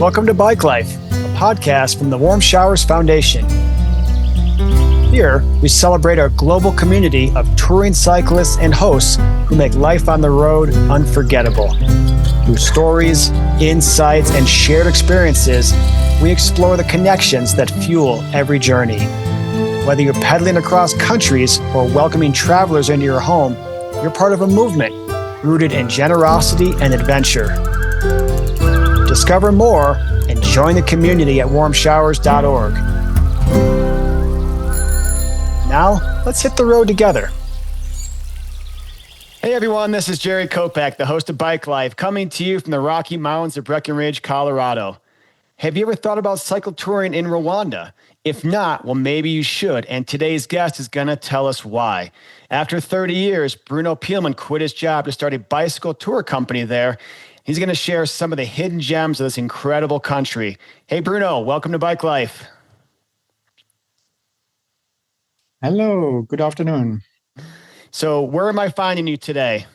Welcome to Bike Life, a podcast from the Warmshowers Foundation. Here, we celebrate our global community of touring cyclists and hosts who make life on the road unforgettable. Through stories, insights, and shared experiences, we explore the connections that fuel every journey. Whether you're pedaling across countries or welcoming travelers into your home, you're part of a movement rooted in generosity and adventure. Discover more and join the community at Warmshowers.org. Now, let's hit the road together. Hey everyone, this is Jerry Kopak, the host of Bike Life, coming to you from the Rocky Mountains of Breckenridge, Colorado. Have you ever thought about cycle touring in Rwanda? If not, well, maybe you should, and today's guest is going to tell us why. After 30 years, Bruno Peelman quit his job to start a bicycle tour company there. He's going to share some of the hidden gems of this incredible country. Hey, Bruno, welcome to Bike Life. Hello, good afternoon. So where am I finding you today?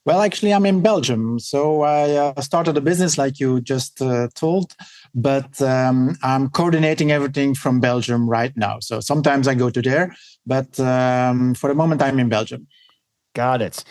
Well, actually, I'm in Belgium. So I started a business like you just told, but I'm coordinating everything from Belgium right now. So sometimes I go to there, but for the moment, I'm in Belgium. Got it.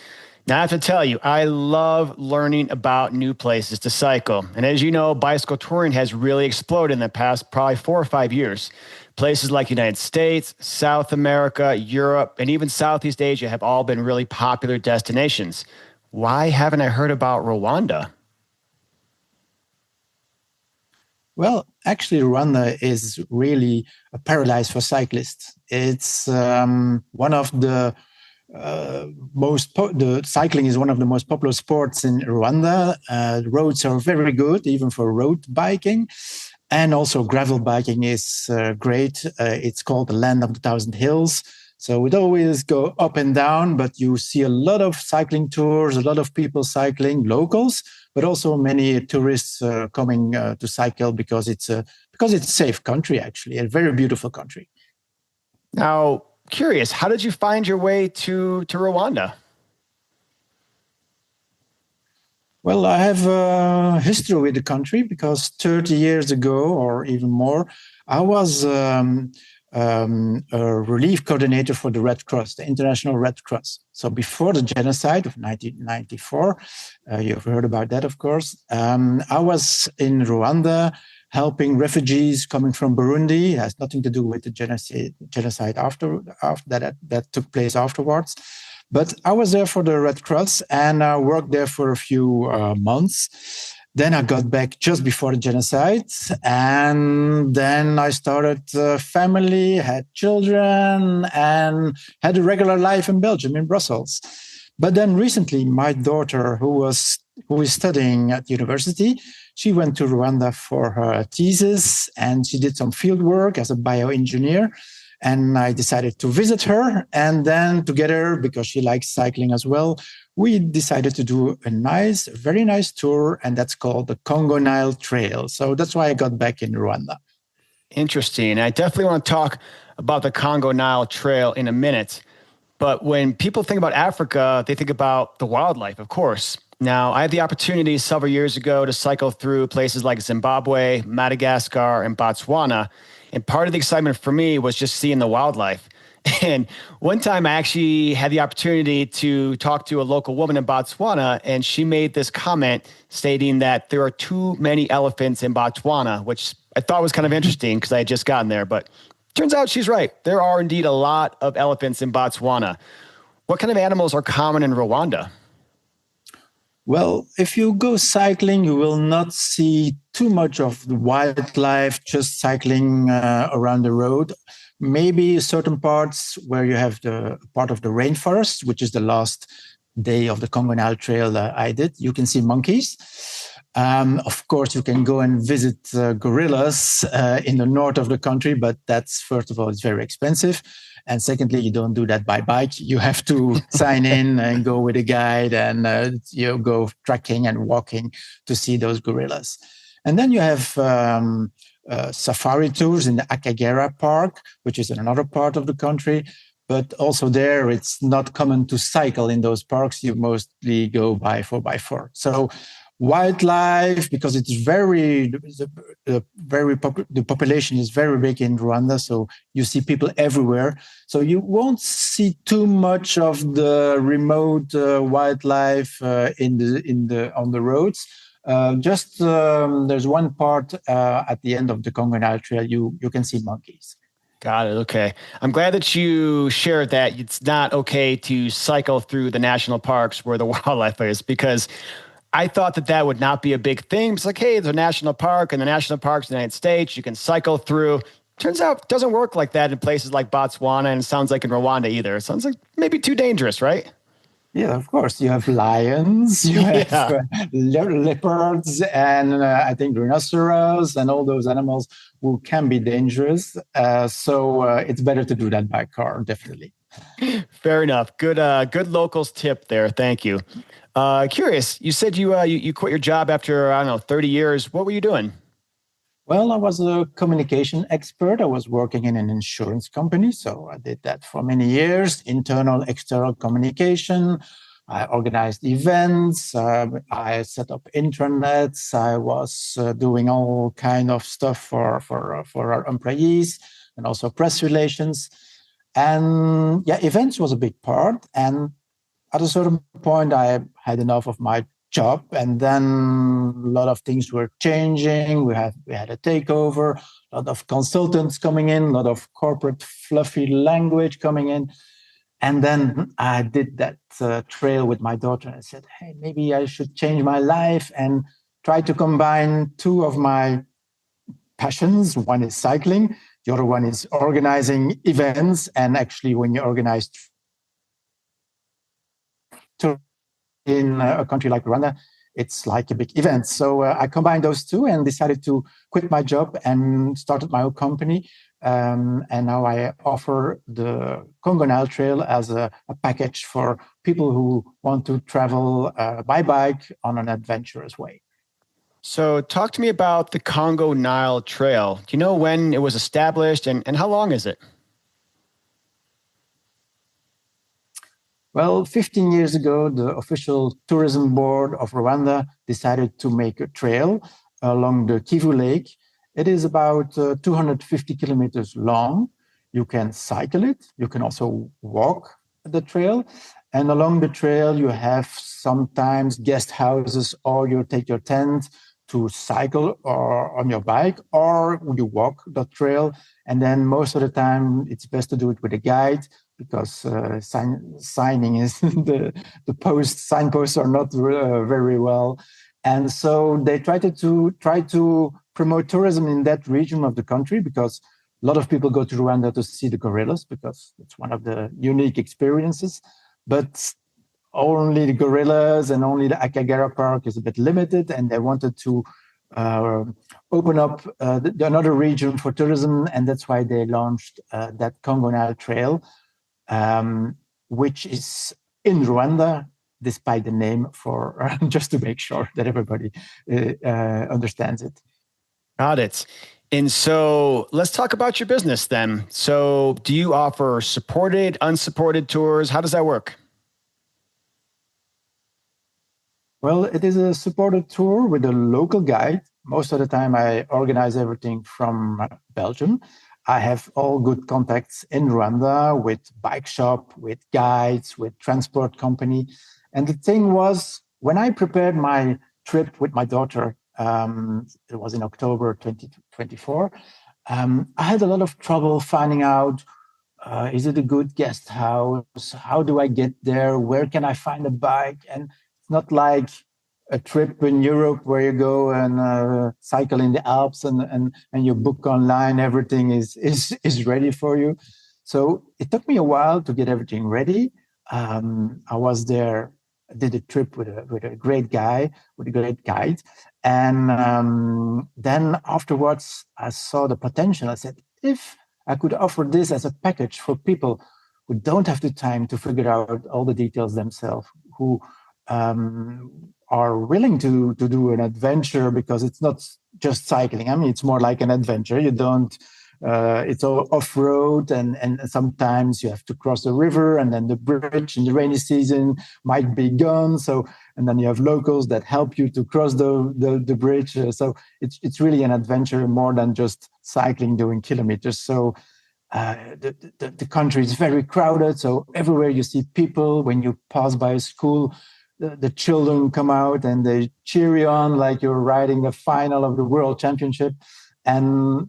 Now, I have to tell you, I love learning about new places to cycle. And as you know, bicycle touring has really exploded in the past probably 4 or 5 years. Places like United States, South America, Europe, and even Southeast Asia have all been really popular destinations. Why haven't I heard about Rwanda? Well, actually, Rwanda is really a paradise for cyclists. It's one of the the cycling is one of the most popular sports in Rwanda. The roads are very good, even for road biking. And also gravel biking is great. It's called the land of the thousand hills. So it always go up and down, but you see a lot of cycling tours, a lot of people cycling, locals, but also many tourists coming to cycle because it's a safe country, actually, a very beautiful country. Now, curious, how did you find your way to Rwanda? Well, I have a history with the country because 30 years ago, or even more, I was a relief coordinator for the Red Cross, the International Red Cross. So before the genocide of 1994, you've heard about that, of course, I was in Rwanda helping refugees coming from Burundi. It has nothing to do with the genocide after that took place afterwards. But I was there for the Red Cross and I worked there for a few months. Then I got back just before the genocide. And then I started a family, had children, and had a regular life in Belgium, in Brussels. But then recently, my daughter, who is studying at university, she went to Rwanda for her thesis and she did some field work as a bioengineer. And I decided to visit her. And then together, because she likes cycling as well, we decided to do a very nice tour. And that's called the Congo Nile Trail. So that's why I got back in Rwanda. Interesting. I definitely want to talk about the Congo Nile Trail in a minute. But when people think about Africa, they think about the wildlife, of course. Now, I had the opportunity several years ago to cycle through places like Zimbabwe, Madagascar, and Botswana. And part of the excitement for me was just seeing the wildlife. And one time I actually had the opportunity to talk to a local woman in Botswana, and she made this comment stating that there are too many elephants in Botswana, which I thought was kind of interesting because I had just gotten there. But turns out she's right. There are indeed a lot of elephants in Botswana. What kind of animals are common in Rwanda? Well, if you go cycling, you will not see too much of the wildlife just cycling around the road. Maybe certain parts where you have the part of the rainforest, which is the last day of the Congo Nile Trail I did. You can see monkeys. Of course, you can go and visit gorillas in the north of the country, but that's, first of all, it's very expensive. And secondly, you don't do that by bike. You have to sign in and go with a guide and you go trekking and walking to see those gorillas. And then you have safari tours in the Akagera Park, which is in another part of the country. but also there it's not common to cycle in those parks. You mostly go by 4x4. So wildlife, because it's the population is very big in Rwanda, so you see people everywhere. So you won't see too much of the remote wildlife on the roads. There's one part at the end of the Congo Nile Trail, you can see monkeys. Got it. Okay. I'm glad that you shared that it's not okay to cycle through the national parks where the wildlife is, because I thought that that would not be a big thing. It's like, hey, there's a national park and the national parks in the United States, you can cycle through. Turns out it doesn't work like that in places like Botswana, and it sounds like in Rwanda either. It sounds like maybe too dangerous, right? Yeah, of course. You have lions, you have Yeah. leopards, and I think rhinoceros, and all those animals who can be dangerous. So it's better to do that by car, definitely. Fair enough. Good locals tip there. Thank you. Curious. You said you quit your job after, I don't know, 30 years. What were you doing? Well, I was a communication expert. I was working in an insurance company, so I did that for many years, internal, external communication. I organized events. I set up intranets. I was doing all kind of stuff for our employees, and also press relations. And yeah, events was a big part. And at a certain point, I had enough of my job, and then a lot of things were changing. We had a takeover, a lot of consultants coming in, a lot of corporate fluffy language coming in. And then I did that trail with my daughter, and I said, hey, maybe I should change my life and try to combine two of my passions. One is cycling, the other one is organizing events. And actually, when you organize in a country like Rwanda, it's like a big event. So I combined those two and decided to quit my job and started my own company. And now I offer the Congo Nile Trail as a package for people who want to travel by bike on an adventurous way. So talk to me about the Congo Nile Trail. Do you know when it was established, and how long is it? Well, 15 years ago, the official tourism board of Rwanda decided to make a trail along the Kivu Lake. It is about 250 kilometers long. You can cycle it. You can also walk the trail. And along the trail, you have sometimes guest houses, or you take your tent to cycle or on your bike, or you walk the trail. And then most of the time, it's best to do it with a guide, because signing is the signposts are not very well, and so they try to promote tourism in that region of the country, because a lot of people go to Rwanda to see the gorillas, because it's one of the unique experiences. But only the gorillas and only the Akagera Park is a bit limited, and they wanted to open up another region for tourism, and that's why they launched that Congo Nile Trail, which is in Rwanda, despite the name, for just to make sure that everybody understands it. Got it. And so let's talk about your business then. So do you offer supported, unsupported tours? How does that work? Well, it is a supported tour with a local guide. Most of the time, I organize everything from Belgium. I have all good contacts in Rwanda with bike shop, with guides, with transport company. And the thing was, when I prepared my trip with my daughter, it was in October 2024, I had a lot of trouble finding out, is it a good guest house? How do I get there? Where can I find a bike? And it's not like a trip in Europe where you go and cycle in the Alps and you book online, everything is ready for you. So it took me a while to get everything ready. I was there, did a trip with a great guy, with a great guide. And then afterwards, I saw the potential. I said, if I could offer this as a package for people who don't have the time to figure out all the details themselves, who are willing to do an adventure, because it's not just cycling. I mean, it's more like an adventure. You don't it's all off-road, and sometimes you have to cross a river, and then the bridge in the rainy season might be gone. So, and then you have locals that help you to cross the bridge. So it's really an adventure more than just cycling doing kilometers. So the country is very crowded. So everywhere you see people. When you pass by a school, the children come out and they cheer you on like you're riding the final of the world championship. And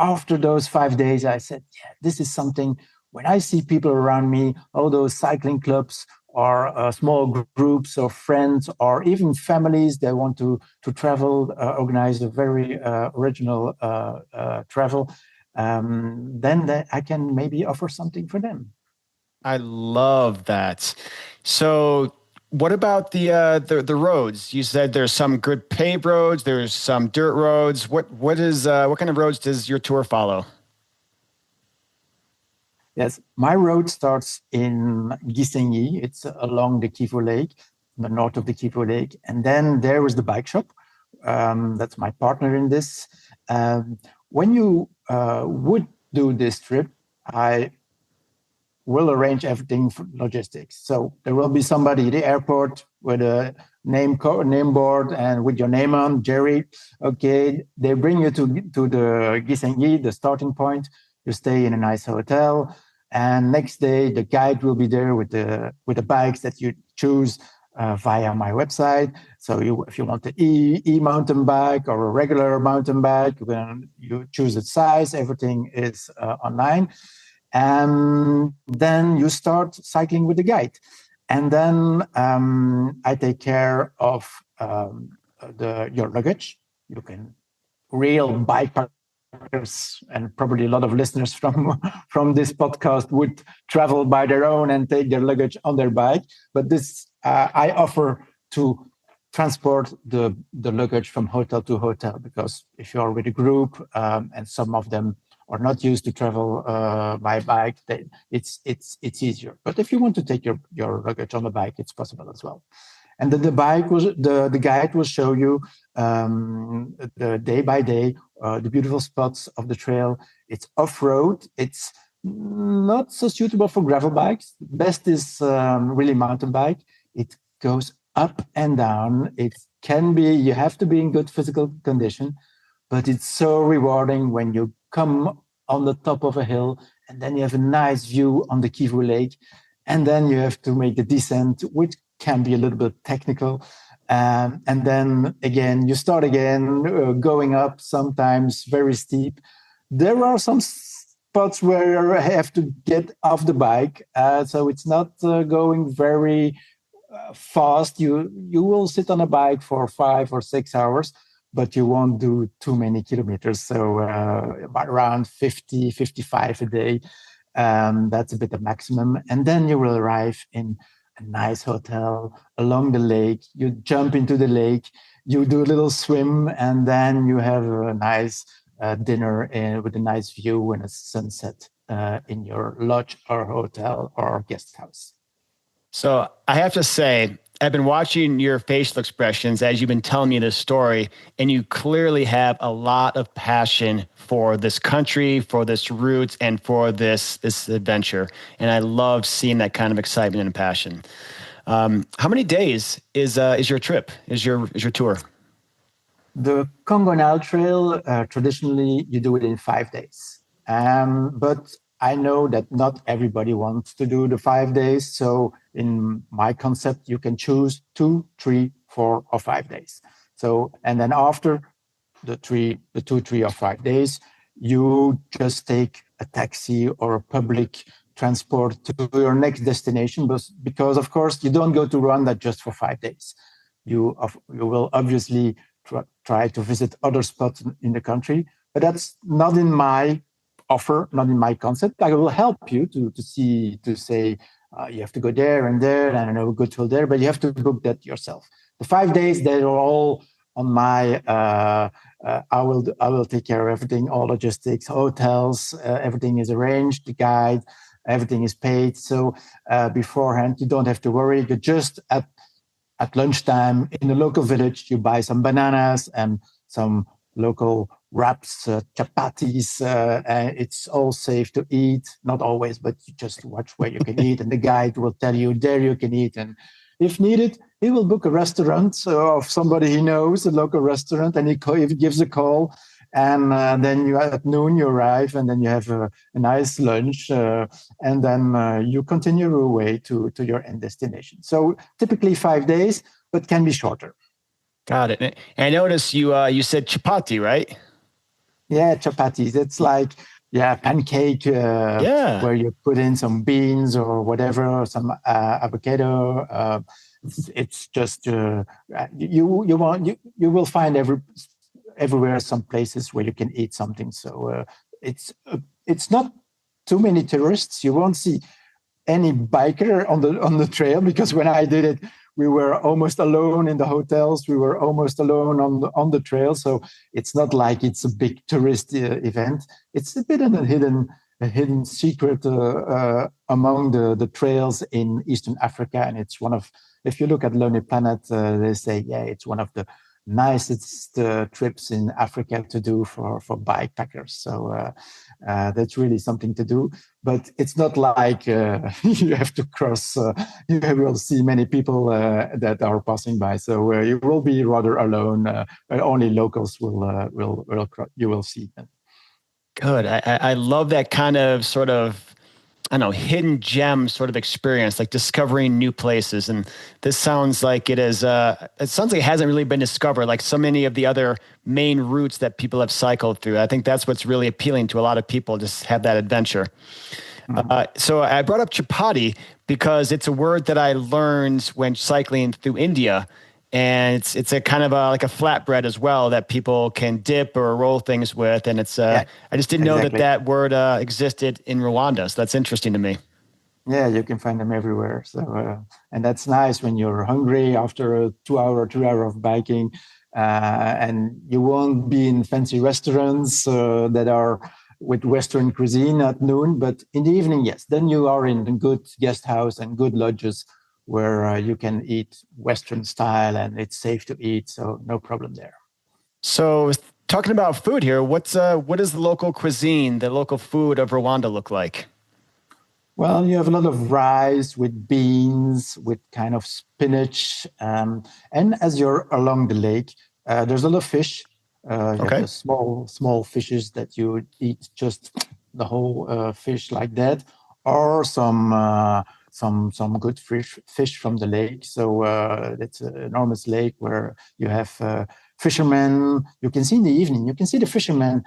after those 5 days, I said, yeah, this is something. When I see people around me, all those cycling clubs or small groups of friends or even families that want to travel, organize a very original travel, then I can maybe offer something for them. I love that. So, what about the roads? You said there's some good paved roads, there's some dirt roads. What kind of roads does your tour follow? Yes, my road starts in Gisenyi. It's along the Kivu Lake, the north of the Kivu Lake, and then there is the bike shop. That's my partner in this. When you would do this trip, I will arrange everything for logistics. So there will be somebody at the airport with a name board and with your name on, Jerry. Okay, they bring you to the Gisenyi, the starting point. You stay in a nice hotel, and next day the guide will be there with the bikes that you choose via my website. So if you want the e mountain bike or a regular mountain bike, you choose the size. Everything is online. And then you start cycling with the guide. And then I take care of your luggage. You can real bikepackers, and probably a lot of listeners from this podcast would travel by their own and take their luggage on their bike. But this I offer to transport the luggage from hotel to hotel, because if you are with a group and some of them are not used to travel by bike, it's easier. But if you want to take your luggage on the bike, it's possible as well. And then the guide will show you the day by day the beautiful spots of the trail. It's off-road. It's not so suitable for gravel bikes. Best is really mountain bike. It goes up and down. You have to be in good physical condition, but it's so rewarding when you come on the top of a hill and then you have a nice view on the Kivu Lake, and then you have to make the descent, which can be a little bit technical. And then again, you start again, going up, sometimes very steep. There are some spots where I have to get off the bike, so it's not going very fast. You will sit on a bike for 5 or 6 hours, but you won't do too many kilometers. So about around 50, 55 a day. That's a bit the maximum. And then you will arrive in a nice hotel along the lake. You jump into the lake, you do a little swim, and then you have a nice dinner with a nice view and a sunset in your lodge or hotel or guest house. So I have to say, I've been watching your facial expressions as you've been telling me this story, and you clearly have a lot of passion for this country, for this route, and for this adventure. And I love seeing that kind of excitement and passion. How many days is your trip? Is your tour? The Congo Nile Trail, traditionally you do it in 5 days. But I know that not everybody wants to do the 5 days. So in my concept, you can choose 2, 3, 4, or 5 days. So, and then after the 2, 3, or 5 days, you just take a taxi or a public transport to your next destination. Because of course, you don't go to Rwanda just for 5 days. You will obviously try to visit other spots in the country, but that's not in my offer, not in my concept. I will help you to say you have to go there and there, and I know go to there, but you have to book that yourself. The 5 days, they are all on my. I will take care of everything, all logistics, hotels, everything is arranged, the guide, everything is paid. So beforehand, you don't have to worry. You just at lunchtime in the local village, you buy some bananas and some local wraps, chapatis, and it's all safe to eat. Not always, but you just watch where you can eat, and the guide will tell you there you can eat. And if needed, he will book a restaurant of somebody he knows, a local restaurant, and he gives a call. And then at noon you arrive, and then you have a nice lunch, and then you continue your way to your end destination. So typically 5 days, but can be shorter. Got it. And I noticed you said chapati, right? Yeah, chapatis. It's like pancake Yeah. where you put in some beans or whatever, some avocado. It's just you will find everywhere some places where you can eat something. So it's not too many tourists. You won't see any biker on the trail, because when I did it, we were almost alone in the hotels. We were almost alone on the trail. So it's not like it's a big tourist event. It's a bit of a hidden secret among the trails in Eastern Africa. And it's one of, if you look at Lonely Planet, they say, it's one of the nicest trips in Africa to do for bikepackers. So that's really something to do. But it's not like you have to cross. You will see many people that are passing by. So you will be rather alone. Only locals you will see them. Good. I love that kind of sort of, I don't know, hidden gem sort of experience, like discovering new places. And this sounds like it is, it sounds like it hasn't really been discovered like so many of the other main routes that people have cycled through. I think that's what's really appealing to a lot of people, just have that adventure. So I brought up chapati because it's a word that I learned when cycling through India. And it's a kind of like a flatbread as well that people can dip or roll things with. And it's I just didn't know that word existed in Rwanda. So that's interesting to me. Yeah, you can find them everywhere. So and that's nice when you're hungry after a 2 hour of biking, and you won't be in fancy restaurants that are with Western cuisine at noon, but in the evening, yes, then you are in a good guest house and good lodges where you can eat Western style and it's safe to eat, so no problem there. So talking about food here, what does the local cuisine, the local food of Rwanda look like? Well, you have a lot of rice with beans, with kind of spinach, and as you're along the lake, there's a lot of fish. You have the small fishes that you eat, just the whole fish like that, or some good fish from the lake. So it's an enormous lake where you have fishermen. You can see in the evening, you can see the fishermen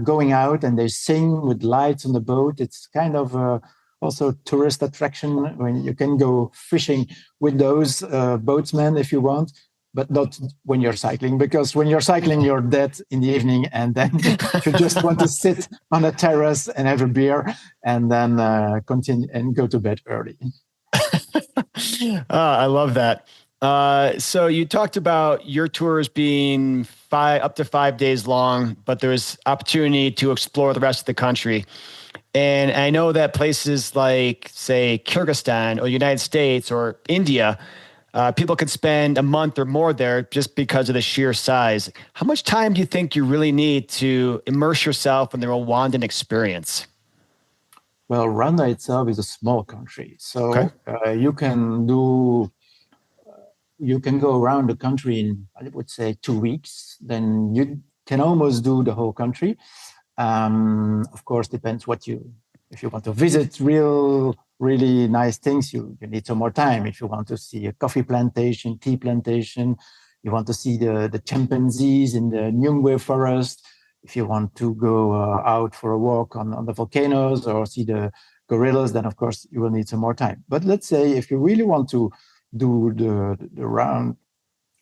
going out and they sing with lights on the boat. It's kind of also tourist attraction when you can go fishing with those boatsmen if you want, but not when you're cycling, because when you're cycling, you're dead in the evening, and then you just want to sit on a terrace and have a beer, and then continue and go to bed early. I love that. So you talked about your tours being up to 5 days long, but there's opportunity to explore the rest of the country. And I know that places like, say, Kyrgyzstan or United States or India, people could spend a month or more there just because of the sheer size. How much time do you think you really need to immerse yourself in the Rwandan experience? Well, Rwanda itself is a small country, so you can go around the country in, I would say, 2 weeks. Then you can almost do the whole country. Of course, depends if you want to visit really nice things, you need some more time. If you want to see a coffee plantation, tea plantation, you want to see the chimpanzees in the Nyungwe forest, if you want to go out for a walk on the volcanoes or see the gorillas, then of course you will need some more time. But let's say if you really want to do the round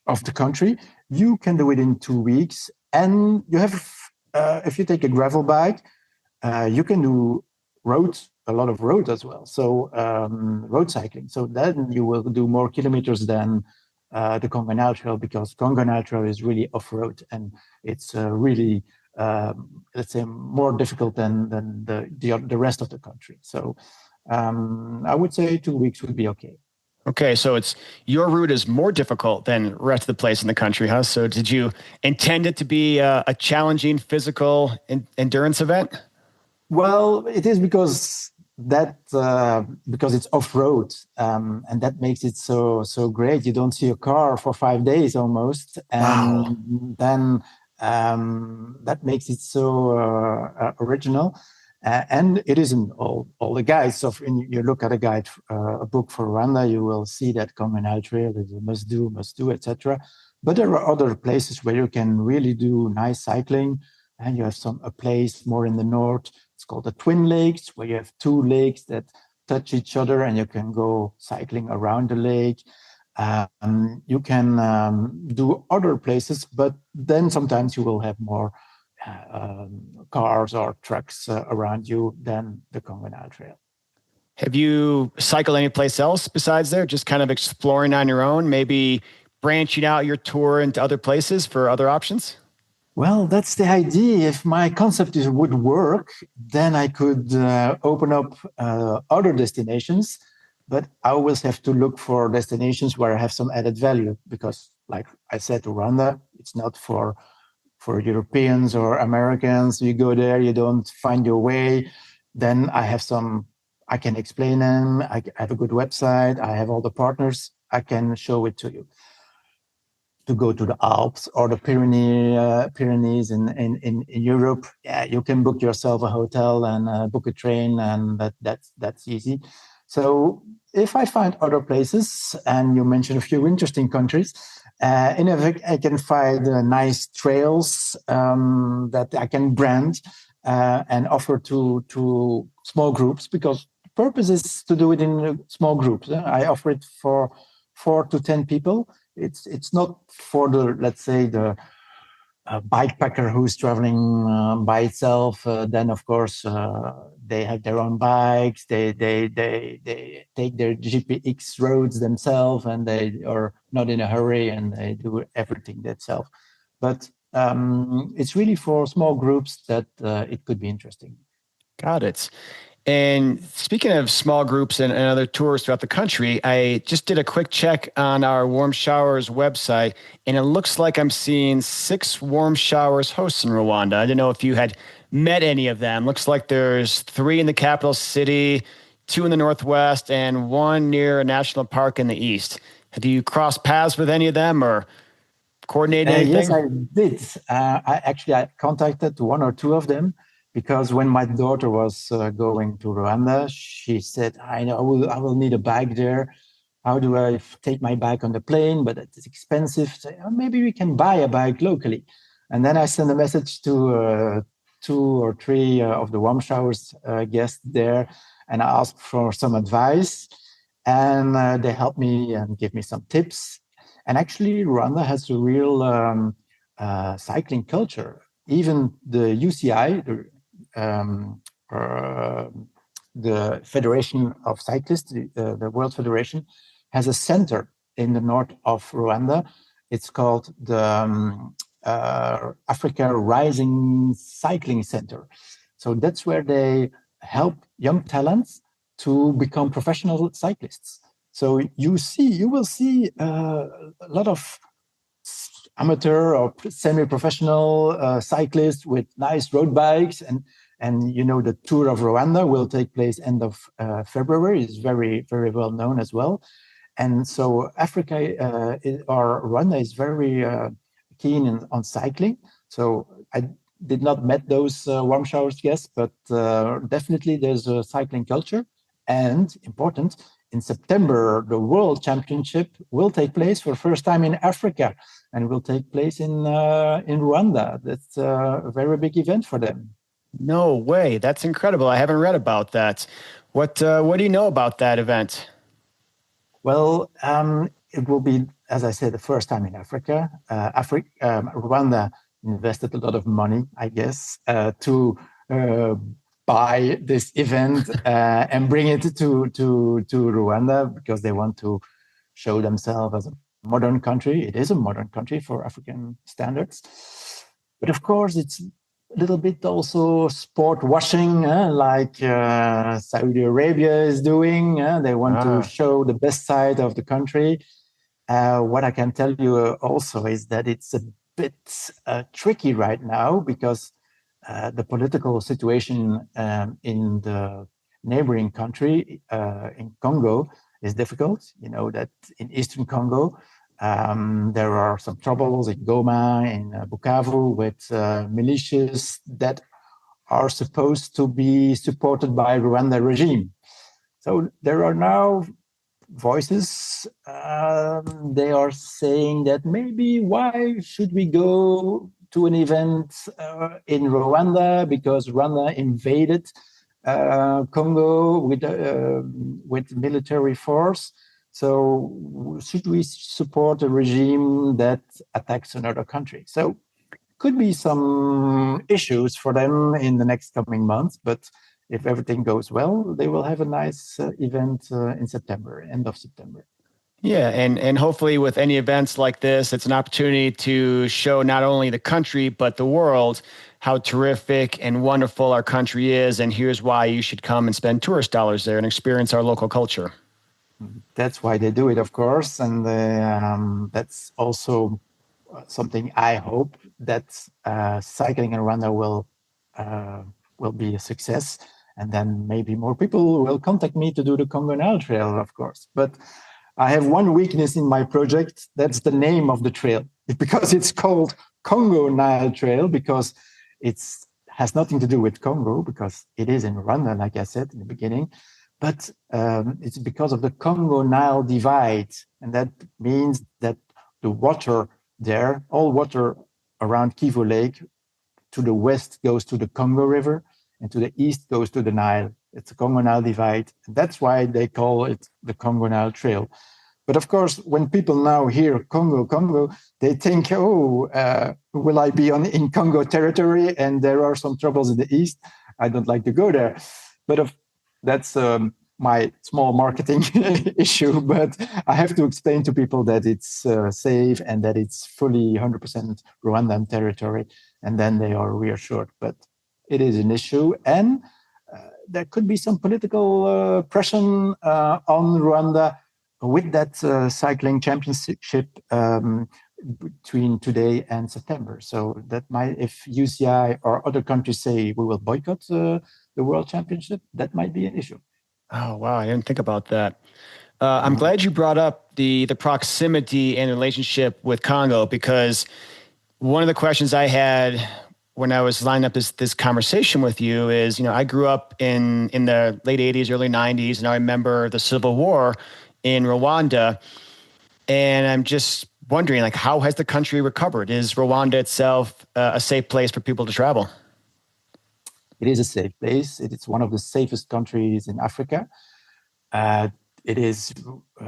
of the country, you can do it in 2 weeks. And you have, if you take a gravel bike, you can do a lot of roads as well. So road cycling. So then you will do more kilometers than the Congo Nile Trail, because Congo Nile Trail is really off-road and it's really, let's say, more difficult than the rest of the country. So I would say 2 weeks would be okay. Okay, so it's your route is more difficult than the rest of the place in the country, huh? So did you intend it to be a challenging physical endurance event? Well, it is because it's off road, and that makes it so great. You don't see a car for 5 days almost, Wow. and then that makes it so original. And it isn't all the guides. So when you look at a book for Rwanda, you will see that Congo Nile Trail is a must do, etc. But there are other places where you can really do nice cycling, and you have a place more in the north. It's called the Twin Lakes, where you have two lakes that touch each other and you can go cycling around the lake. You can do other places, but then sometimes you will have more cars or trucks around you than the Congo Nile Trail. Have you cycled any place else besides there? Just kind of exploring on your own, maybe branching out your tour into other places for other options? Well, that's the idea. If my concept would work, then I could open up other destinations, but I always have to look for destinations where I have some added value because, like I said, Rwanda, it's not for Europeans or Americans. You go there, you don't find your way. Then I can explain them. I have a good website. I have all the partners. I can show it to you. To go to the Alps or the Pyrenees in Europe, yeah, you can book yourself a hotel and book a train, and that's easy. So if I find other places, and you mentioned a few interesting countries, and if I can find nice trails that I can brand and offer to small groups, because the purpose is to do it in small groups. I offer it for 4 to 10 people. It's not for the, let's say, the bikepacker who's traveling by itself. Then of course they have their own bikes. They take their GPX roads themselves, and they are not in a hurry, and they do everything themselves. But it's really for small groups that it could be interesting. Got it. And speaking of small groups and other tours throughout the country, I just did a quick check on our Warm Showers website, and it looks like I'm seeing 6 Warm Showers hosts in Rwanda. I didn't know if you had met any of them. Looks like there's 3 in the capital city, 2 in the northwest, and 1 near a national park in the east. Have you crossed paths with any of them or coordinated Yes, anything? I did. I contacted 1 or 2 of them because when my daughter was going to Rwanda, she said, "I know I will need a bike there. How do I take my bike on the plane? But it's expensive. So, maybe we can buy a bike locally." And then I sent a message to 2 or 3 of the warm showers guests there, and I asked for some advice, and they helped me and gave me some tips. And actually, Rwanda has a real cycling culture. Even the UCI, the Federation of Cyclists, the World Federation, has a center in the north of Rwanda. It's called the Africa Rising Cycling Center. So that's where they help young talents to become professional cyclists. So you will see a lot of amateur or semi-professional cyclists with nice road bikes, and the Tour of Rwanda will take place end of February. It's very very well known as well, and so Africa or Rwanda is very keen on cycling. So I did not met those warm showers guests, but definitely there's a cycling culture, and important. In September, the World Championship will take place for the first time in Africa, and will take place in Rwanda. That's a very big event for them. No way. That's incredible. I haven't read about that. What do you know about that event? Well, it will be, as I said, the first time in Africa. Rwanda invested a lot of money, I guess, to buy this event and bring it to Rwanda, because they want to show themselves as a modern country. It is a modern country for African standards. But of course, it's a little bit also sport washing, like Saudi Arabia is doing. They want to show the best side of the country. What I can tell you also is that it's a bit tricky right now because the political situation in the neighboring country, in Congo, is difficult. You know that in Eastern Congo, there are some troubles in Goma, in Bukavu, with militias that are supposed to be supported by Rwanda regime. So there are now voices. They are saying that maybe why should we go to an event in Rwanda because Rwanda invaded Congo with military force. So should we support a regime that attacks another country? So could be some issues for them in the next coming months, but if everything goes well, they will have a nice event in September, end of September. Yeah, and hopefully with any events like this, it's an opportunity to show not only the country, but the world how terrific and wonderful our country is, and here's why you should come and spend tourist dollars there and experience our local culture. That's why they do it, of course, and that's also something I hope that cycling in Rwanda will be a success, and then maybe more people will contact me to do the Congo Nile Trail, of course. But I have one weakness in my project. That's the name of the trail, because it's called Congo Nile Trail, because it has nothing to do with Congo, because it is in Rwanda, like I said in the beginning. But it's because of the Congo Nile divide, and that means that the water there, all water around Kivu Lake, to the west goes to the Congo River, and to the east goes to the Nile. It's a Congo Nile divide. And that's why they call it the Congo Nile Trail. But of course, when people now hear Congo, they think, oh, will I be in Congo territory? And there are some troubles in the east. I don't like to go there. But that's my small marketing issue. But I have to explain to people that it's safe and that it's fully 100% Rwandan territory. And then they are reassured. But it is an issue. And there could be some political pressure on Rwanda with that cycling championship between today and September. So that might, if UCI or other countries say we will boycott the World Championship, that might be an issue. Oh, wow. I didn't think about that. I'm glad you brought up the proximity and relationship with Congo, because one of the questions I had when I was lining up this conversation with you is, I grew up in the late 80s, early 90s, and I remember the Civil War in Rwanda. And I'm just wondering, how has the country recovered? Is Rwanda itself a safe place for people to travel? It is a safe place. It is one of the safest countries in Africa. It is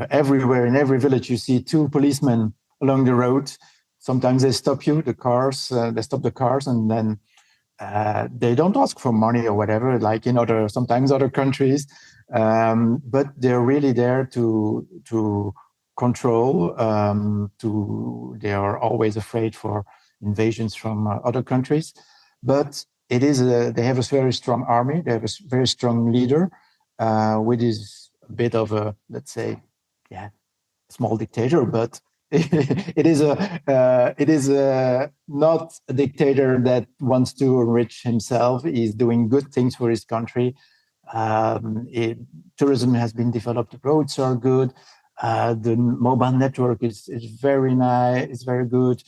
everywhere. In every village, you see two policemen along the road. Sometimes they stop you, they stop the cars, and then they don't ask for money or whatever, like in sometimes other countries. But they're really there to control. They are always afraid for invasions from other countries. But they have a very strong army. They have a very strong leader, which is a bit of a, let's say, small dictator, but it is not a dictator that wants to enrich himself. He's doing good things for his country. Tourism has been developed. The roads are good. The mobile network is very nice. It's very good.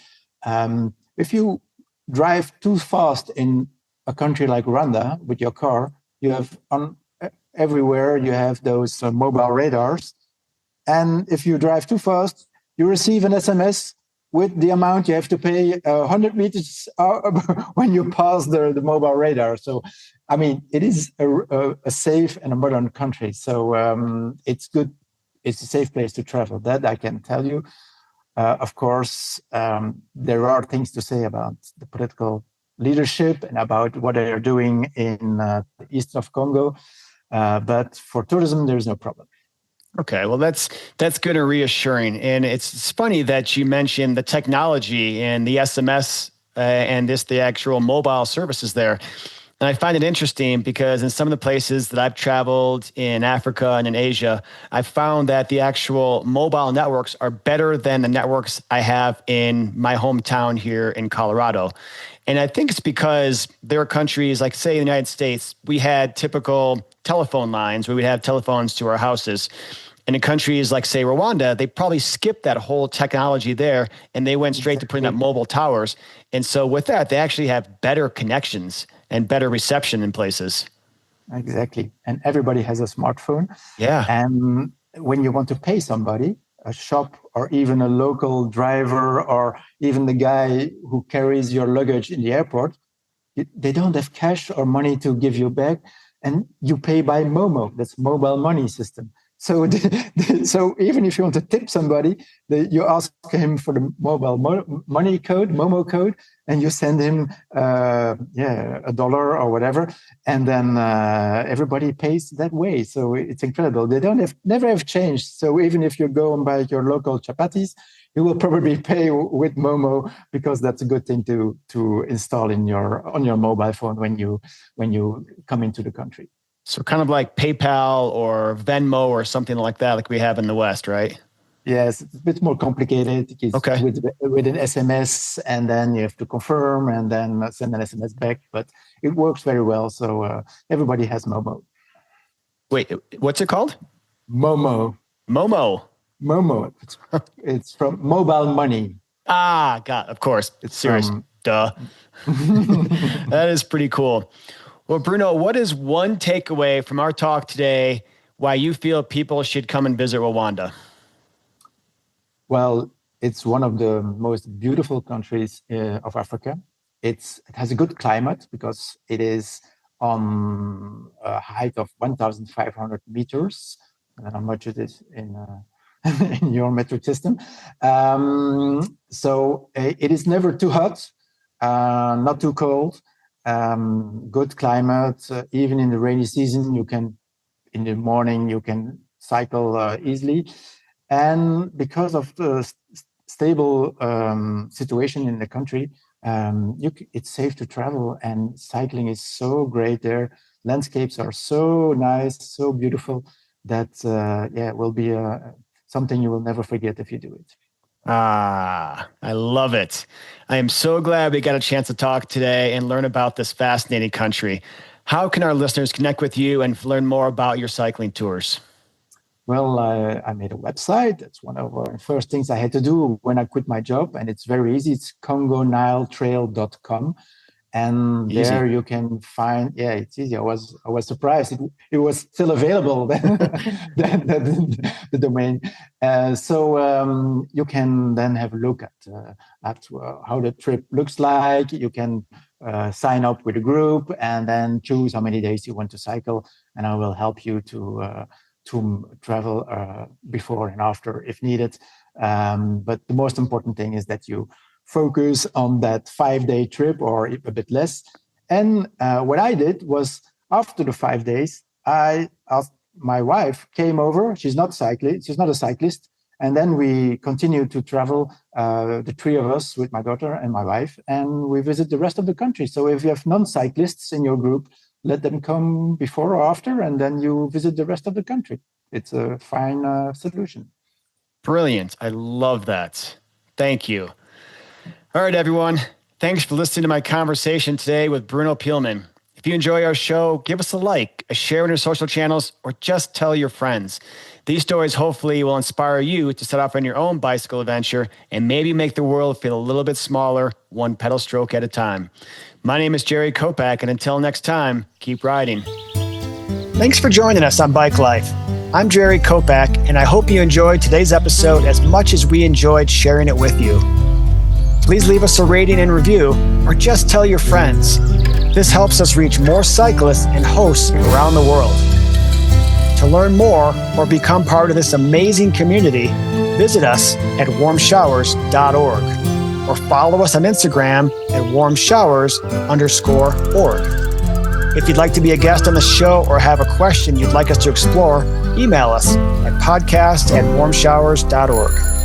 If you drive too fast in a country like Rwanda with your car, you have everywhere you have those mobile radars. And if you drive too fast, you receive an SMS with the amount you have to pay 100 meters when you pass the mobile radar. So, I mean, it is a safe and a modern country. So it's good. It's a safe place to travel. That I can tell you. Of course, there are things to say about the political leadership and about what they are doing in the east of Congo. But for tourism, there is no problem. Okay, well, that's good and reassuring. And it's funny that you mentioned the technology and the SMS and the actual mobile services there. And I find it interesting because in some of the places that I've traveled in Africa and in Asia, I've found that the actual mobile networks are better than the networks I have in my hometown here in Colorado. And I think it's because there are countries like, say, the United States, we had typical telephone lines where we'd have telephones to our houses. And in countries like, say, Rwanda, they probably skipped that whole technology there and they went straight to putting up mobile towers. And so with that, they actually have better connections and better reception in places. Exactly. And everybody has a smartphone. Yeah. And when you want to pay somebody, a shop or even a local driver or even the guy who carries your luggage in the airport, they don't have cash or money to give you back. And you pay by Momo, that's mobile money system. So, so even if you want to tip somebody, you ask him for the mobile money code, Momo code, and you send him, $1 or whatever, and then everybody pays that way. So it's incredible. They never have changed. So even if you go and buy your local chapatis, you will probably pay with Momo because that's a good thing to install on your mobile phone when you come into the country. So kind of like PayPal or Venmo or something like that, like we have in the West, right? Yes, it's a bit more complicated. It's okay. With an SMS, and then you have to confirm and then send an SMS back. But it works very well. So everybody has Momo. Wait, what's it called? Momo. Momo. Momo. It's from mobile money. Ah, God, of course. It's serious. Duh. That is pretty cool. Well, Bruno, what is one takeaway from our talk today why you feel people should come and visit Rwanda? Well, it's one of the most beautiful countries of Africa. It has a good climate because it is on a height of 1,500 meters. I don't know how much it is in your metric system. So it is never too hot, not too cold. Good climate. Even in the rainy season, in the morning, you can cycle easily. And because of the stable situation in the country, it's safe to travel, and cycling is so great there. Landscapes are so nice, so beautiful that it will be something you will never forget if you do it. Ah, I love it. I am so glad we got a chance to talk today and learn about this fascinating country. How can our listeners connect with you and learn more about your cycling tours? Well, I made a website. That's one of the first things I had to do when I quit my job. And it's very easy. It's CongoNileTrail.com. And easy. There you can find, it's easy. I was surprised. It was still available, the domain. So you can then have a look at how the trip looks like. You can sign up with a group and then choose how many days you want to cycle. And I will help you to travel before and after if needed. But the most important thing is that you focus on that 5-day trip or a bit less. And what I did was, after the 5 days, I asked my wife, came over. She's not a cyclist. And then we continued to travel, the three of us with my daughter and my wife, and we visit the rest of the country. So if you have non-cyclists in your group, let them come before or after, and then you visit the rest of the country. It's a fine solution. Brilliant. I love that. Thank you. All right, everyone. Thanks for listening to my conversation today with Bruno Peelman. If you enjoy our show, give us a like, a share on your social channels, or just tell your friends. These stories hopefully will inspire you to set off on your own bicycle adventure and maybe make the world feel a little bit smaller, one pedal stroke at a time. My name is Jerry Kopak, and until next time, keep riding. Thanks for joining us on Bike Life. I'm Jerry Kopak, and I hope you enjoyed today's episode as much as we enjoyed sharing it with you. Please leave us a rating and review, or just tell your friends. This helps us reach more cyclists and hosts around the world. To learn more or become part of this amazing community, visit us at Warmshowers.org or follow us on Instagram at Warmshowers_org. If you'd like to be a guest on the show or have a question you'd like us to explore, email us at podcast@warmshowers.org.